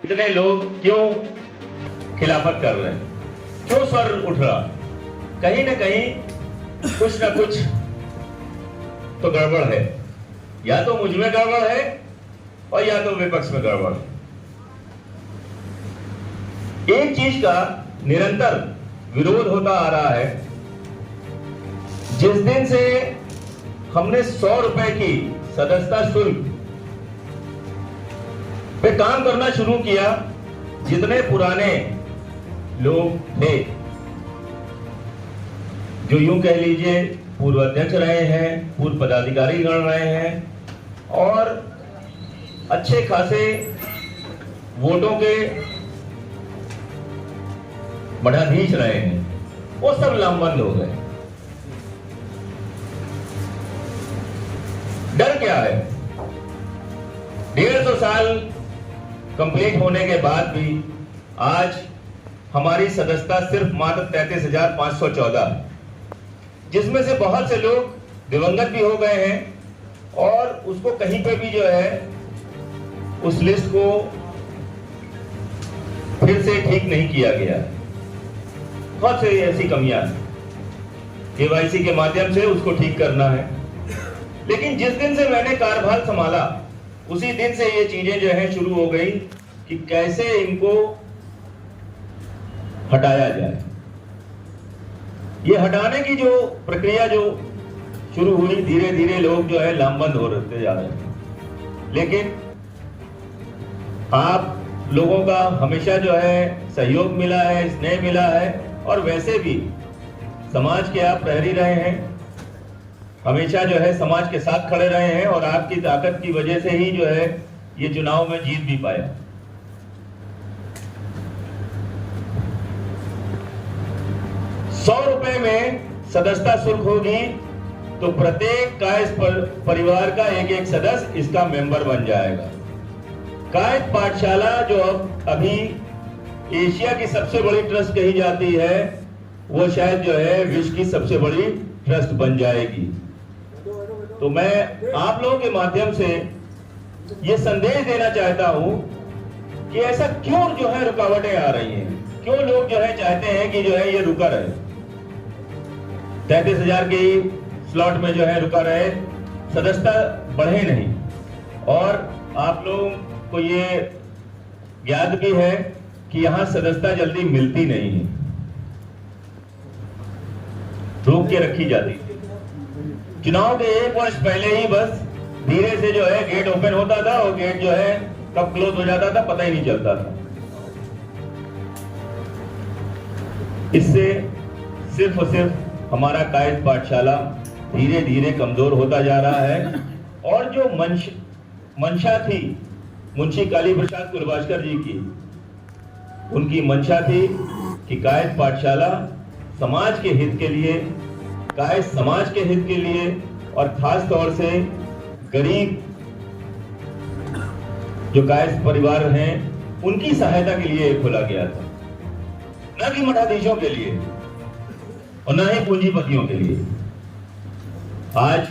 इतने लोग क्यों खिलाफत कर रहे हैं, क्यों स्वर उठ रहा? कहीं ना कहीं कुछ ना कुछ तो गड़बड़ है, या तो मुझ में गड़बड़ है और या तो विपक्ष में गड़बड़ है। एक चीज का निरंतर विरोध होता आ रहा है। जिस दिन से हमने 100 रुपए की सदस्यता शुल्क पे काम करना शुरू किया, जितने पुराने लोग थे, जो यूं कह लीजिए पूर्व अध्यक्ष रहे हैं, पूर्व पदाधिकारी गण रहे हैं और अच्छे खासे वोटों के मठाधीश रहे हैं, वो सब लामबंद हो गए। डर क्या है? 150 साल कंप्लीट होने के बाद भी आज हमारी सदस्यता सिर्फ मात्र 33,514, जिसमें से बहुत से लोग दिवंगत भी हो गए हैं और उसको कहीं पे भी जो है उस लिस्ट को फिर से ठीक नहीं किया गया। बहुत से ऐसी कमियां केवाईसी के माध्यम से उसको ठीक करना है। लेकिन जिस दिन से मैंने कार्यभार संभाला उसी दिन से ये चीजें जो है शुरू हो गई कि कैसे इनको हटाया जाए। ये हटाने की जो प्रक्रिया जो शुरू हुई, धीरे धीरे लोग जो है लामबंद हो रहे जा रहे हैं। लेकिन आप लोगों का हमेशा जो है सहयोग मिला है, स्नेह मिला है और वैसे भी समाज के आप प्रहरी रहे हैं, हमेशा जो है समाज के साथ खड़े रहे हैं और आपकी ताकत की वजह से ही जो है ये चुनाव में जीत भी पाया। ₹100 में सदस्यता शुल्क होगी तो प्रत्येक कायस्थ परिवार का एक एक सदस्य इसका मेंबर बन जाएगा। कायस्थ पाठशाला जो अभी एशिया की सबसे बड़ी ट्रस्ट कही जाती है, वो शायद जो है विश्व की सबसे बड़ी ट्रस्ट बन जाएगी। तो मैं आप लोगों के माध्यम से ये संदेश देना चाहता हूं कि ऐसा क्यों जो है रुकावटें आ रही हैं, क्यों लोग जो है चाहते हैं कि जो है ये रुका रहे, 33,000 की स्लॉट में जो है रुका रहे, सदस्यता बढ़े नहीं। और आप लोगों को ये ज्ञात भी है कि यहां सदस्यता जल्दी मिलती नहीं है, रोक के रखी जाती है। चुनाव के 1 वर्ष पहले ही बस धीरे से जो है गेट ओपन होता था और गेट जो है कब क्लोज हो जाता था पता ही नहीं चलता था। इससे सिर्फ और सिर्फ हमारा कायस्थ पाठशाला धीरे धीरे कमजोर होता जा रहा है। और जो मंशा थी मुंशी काली प्रसाद कुलभास्कर जी की, उनकी मंशा थी कि कायस्थ पाठशाला समाज के हित के लिए, कायस्थ समाज के हित के लिए और खास तौर से गरीब जो कायस्थ परिवार हैं उनकी सहायता के लिए खोला गया था, न कि मठाधीशों के लिए और न ही पूंजीपतियों के लिए। आज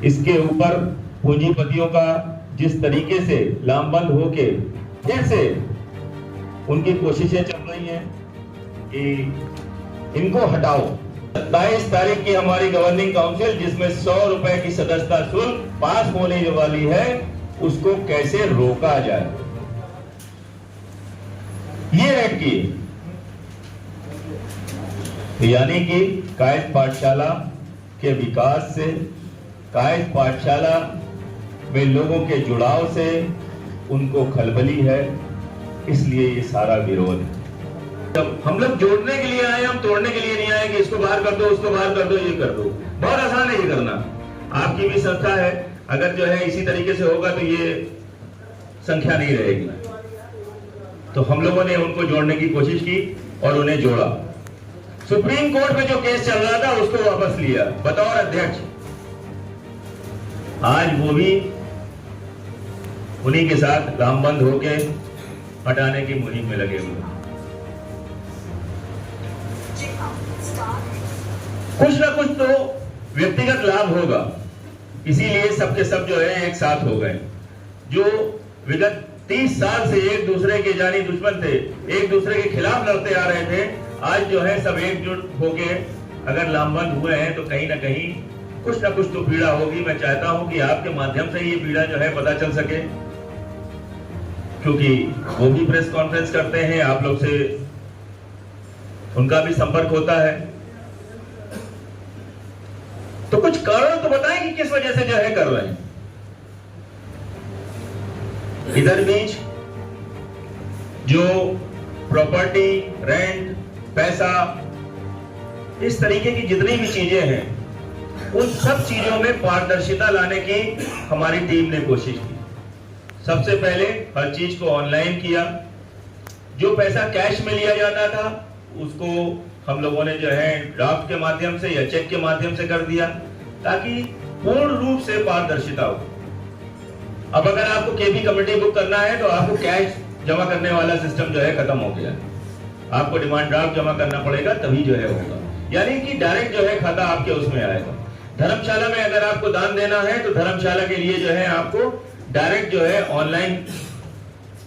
इसके ऊपर पूंजीपतियों का जिस तरीके से लामबंद होके फिर से उनकी कोशिशें चल रही हैं कि इनको हटाओ। 27 तारीख की हमारी गवर्निंग काउंसिल जिसमें ₹100 की सदस्यता शुल्क पास होने वाली है, उसको कैसे रोका जाए, ये रेड की। यानी कि कायस्थ पाठशाला के विकास से, कायस्थ पाठशाला में लोगों के जुड़ाव से उनको खलबली है, इसलिए ये सारा विरोध है। जब हम लोग जोड़ने के लिए आए, हम तोड़ने के लिए नहीं आए कि इसको बाहर कर दो, उसको बाहर कर दो, ये कर दो। बहुत आसान है ये करना। आपकी भी संस्था है, अगर जो है इसी तरीके से होगा तो ये संख्या नहीं रहेगी। तो हम लोगों ने उनको जोड़ने की कोशिश की और उन्हें जोड़ा। सुप्रीम कोर्ट में जो केस चल रहा था उसको वापस लिया बतौर अध्यक्ष। आज वो भी उन्हीं के साथ लामबंद होके हटाने की मुहिम में लगे हुए। कुछ ना कुछ तो व्यक्तिगत लाभ होगा, इसीलिए सबके सब जो है एक साथ हो गए। जो विगत 30 साल से एक दूसरे के जानी दुश्मन थे, एक दूसरे के खिलाफ लड़ते आ रहे थे, आज जो है सब एकजुट होके अगर लामबंद हुए हैं तो कहीं ना कहीं कुछ ना कुछ तो पीड़ा होगी। मैं चाहता हूं कि आपके माध्यम से ये पीड़ा जो है पता चल सके, क्योंकि वो भी प्रेस कॉन्फ्रेंस करते हैं, आप लोग से उनका भी संपर्क होता है। तो कुछ कारण तो बताएं कि किस वजह से जो है कर रहे हैं। इधर बीच जो प्रॉपर्टी, रेंट, पैसा, इस तरीके की जितनी भी चीजें हैं, उन सब चीजों में पारदर्शिता लाने की हमारी टीम ने कोशिश की। सबसे पहले हर चीज को ऑनलाइन किया। जो पैसा कैश में लिया जाता था उसको हम लोगों ने जो है ड्राफ्ट के माध्यम से या चेक के माध्यम से कर दिया, ताकि पूर्ण रूप से पारदर्शिता हो। अब अगर आपको केबी कमेटी बुक करना है तो आपको कैश जमा करने वाला सिस्टम जो है खत्म हो गया। आपको डिमांड ड्राफ्ट जमा करना पड़ेगा, तभी जो है होगा, यानी कि डायरेक्ट जो है खाता आपके उसमें आएगा। धर्मशाला में अगर आपको दान देना है तो धर्मशाला के लिए जो है आपको डायरेक्ट जो है ऑनलाइन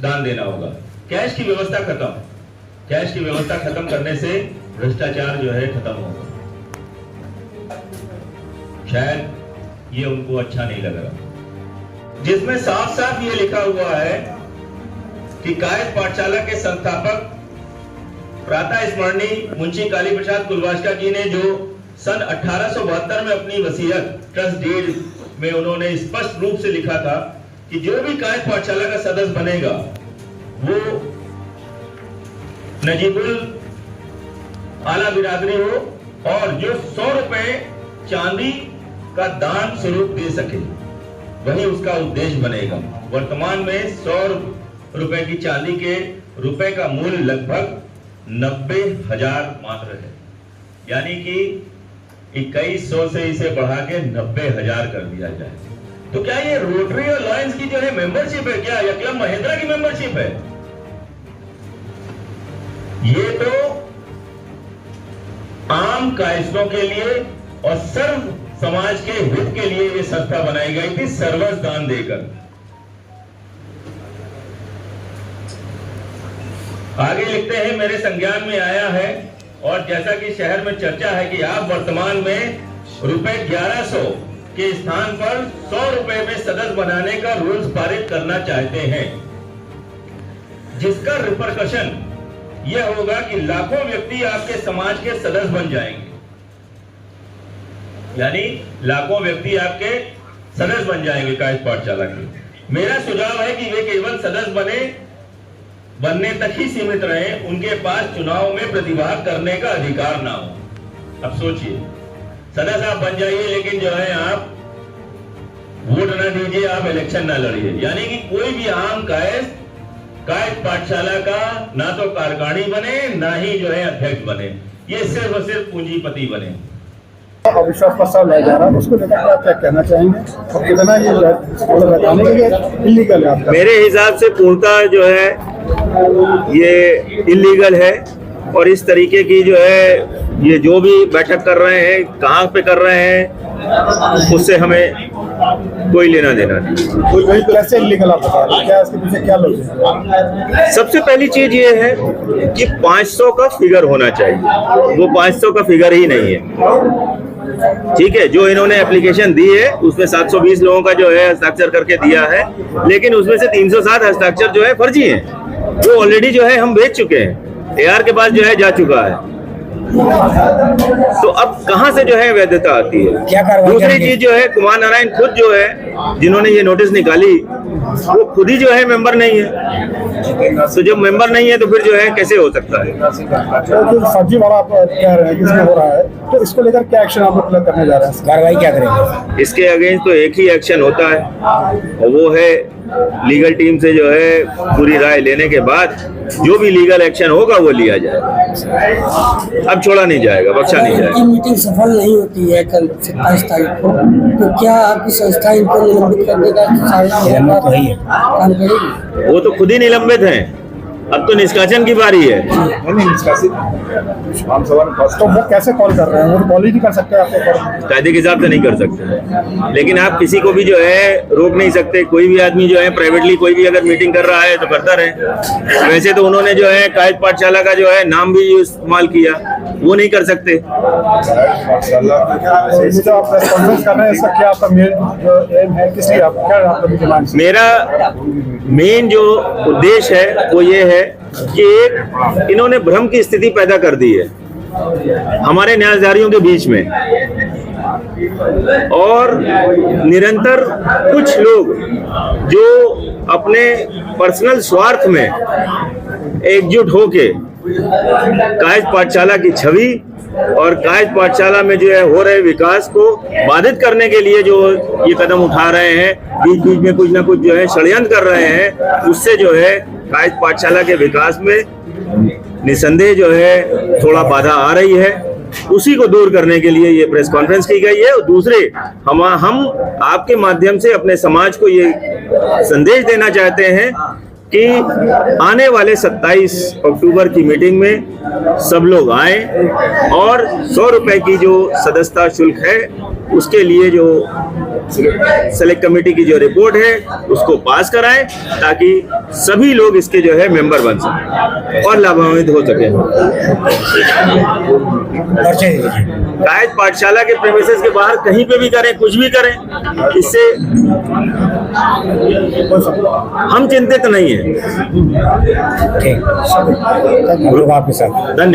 दान देना होगा। कैश की व्यवस्था खत्म। कैश की व्यवस्था खत्म करने से भ्रष्टाचार जो है खत्म होगा। शायद ये उनको अच्छा नहीं लग रहा, जिसमें साफ साफ ये लिखा हुआ है कि कायस्थ पाठशाला के संस्थापक प्रातः स्मरणीय मुंशी काली प्रसाद कुलवास्का जी ने जो सन 1872 में अपनी वसीयत ट्रस्ट डीड में उन्होंने स्पष्ट रूप से लिखा था कि जो भी कायस्थ पाठशाला का सदस्य बनेगा वो नजीबुल आला बिरादरी हो और जो 100 रुपए चांदी का दान स्वरूप दे सके, वही उसका उद्देश्य बनेगा। वर्तमान में 100 रुपए की चांदी के रुपए का मूल्य लगभग 90,000 मात्र है, यानी कि 2100 से इसे बढ़ा के 90,000 कर दिया जाए। तो क्या ये रोटरी और लॉयंस की जो है मेंबरशिप है क्या, या क्लब महिंद्रा की मेंबरशिप है? ये तो आम कायस्थों के लिए और सर्व समाज के हित के लिए ये संस्था बनाई गई थी, सर्वस्व दान देकर। आगे लिखते हैं, मेरे संज्ञान में आया है और जैसा कि शहर में चर्चा है कि आप वर्तमान में रुपए 1100 के स्थान पर 100 रुपए में सदस्य बनाने का रूल्स पारित करना चाहते हैं, जिसका रिपरकशन यह होगा कि लाखों व्यक्ति आपके समाज के सदस्य बन जाएंगे। यानी लाखों व्यक्ति आपके सदस्य बन जाएंगे कायस्थ पाठशाला के। मेरा सुझाव है कि वे केवल सदस्य बनने तक ही सीमित रहे, उनके पास चुनाव में प्रतिभाग करने का अधिकार ना हो। अब सोचिए, सदस्य आप बन जाइए लेकिन जो है आप वोट ना दीजिए, आप इलेक्शन ना लड़िए, यानी कि कोई भी आम कायस्थ पाठशाला का ना तो कार्यकारिणी बने ना ही जो है अध्यक्ष बने, ये सिर्फ और सिर्फ पूंजीपति बने। अविश्वास प्रस्ताव लाया जा रहा है, उसको लेकर आप क्या कहना चाहेंगे और कितना ये बताने के लिए इलीगल है आपका? मेरे हिसाब से पूर्णतः जो है ये इलीगल है, और इस तरीके की जो है ये जो भी बैठक कर रहे हैं, कहाँ पे कर रहे हैं, उससे हमें कोई लेना देना नहीं। कोई वही कैसे इलीगल आप बता रहे हैं, क्या इसके पीछे क्या लॉजिक है? सबसे पहली चीज ये है कि 500 का फिगर होना चाहिए, वो 500 का फिगर ही नहीं है। ठीक है, जो इन्होंने एप्लीकेशन दी है उसमें 720 लोगों का जो है हस्ताक्षर करके दिया है, लेकिन उसमें से 307 हस्ताक्षर जो है फर्जी हैं, वो ऑलरेडी जो है हम भेज चुके हैं, AR के पास जो है जा चुका है। तो अब कहां से जो है वैधता आती है? दूसरी चीज जो है, कुमार नारायण खुद जो है जिन्होंने ये नोटिस निकाली, वो खुद ही जो है मेंबर नहीं है। तो जब मेंबर नहीं है तो फिर जो है कैसे हो सकता है? जो फर्जी वाला आप कह रहे हैं किसमें हो रहा है, तो इसको लेकर क्या एक्शन आप लोग करने जा रहे हैं, कार्रवाई क्या करेंगे? इसके अगेंस्ट तो एक ही एक्शन होता है, और वो है लीगल टीम से जो है पूरी राय लेने के बाद जो भी लीगल एक्शन होगा वो लिया जाएगा। अब छोड़ा नहीं जाएगा, बख्शा नहीं जाएगा। मीटिंग सफल नहीं होती है कल 27 तारीख को, तो क्या आपकी संस्था इनको निलंबित करने का काम करेगी? वो तो खुद ही निलंबित हैं, अब तो निष्कासन की बारी है। नहीं निष्कासित विधानसभा में तो वो कैसे कॉल कर रहे हैं, वो कॉल ही नहीं कर सकते आपके ऊपर। कायदे के हिसाब से नहीं कर सकते, लेकिन आप किसी को भी जो है रोक नहीं सकते। कोई भी आदमी जो है प्राइवेटली कोई भी अगर मीटिंग कर रहा है तो करता रहे। वैसे तो उन्होंने जो है कायद पाठशाला का जो है नाम भी इस्तेमाल किया, वो नहीं कर सकते। ये जो आप प्रेस कॉन्फ्रेंस कर रहे हैं, इसका क्या आपका मेन जो एम है, किस लिए आप क्या आपका डिमांड? मेरा मेन जो उद्देश्य है वो ये है कि एक इन्होंने भ्रम की स्थिति पैदा कर दी है हमारे न्यायधारियों के बीच में, और निरंतर कुछ लोग जो अपने पर्सनल स्वार्थ में एकजुट होके कायद पाठशाला की छवि और कायद पाठशाला में जो है हो रहे विकास को बाधित करने के लिए जो ये कदम उठा रहे हैं, बीच बीच में कुछ ना कुछ जो है षड्यंत्र कर रहे हैं, उससे जो है कायद पाठशाला के विकास में निसंदेह जो है थोड़ा बाधा आ रही है। उसी को दूर करने के लिए ये प्रेस कॉन्फ्रेंस की गई है। और दूसरे हम आपके माध्यम से अपने समाज को ये संदेश देना चाहते हैं कि आने वाले 27 अक्टूबर की मीटिंग में सब लोग आएं और 100 रुपए की जो सदस्यता शुल्क है उसके लिए जो सेलेक्ट कमेटी की जो रिपोर्ट है उसको पास कराएं, ताकि सभी लोग इसके जो है मेंबर बन सकें और लाभान्वित हो सकें। कायद पाठशाला के प्रेमिसेस के बाहर कहीं पे भी करें, कुछ भी करें, इससे हम चिंतित नहीं है। धन्यवाद। धन्यवाद।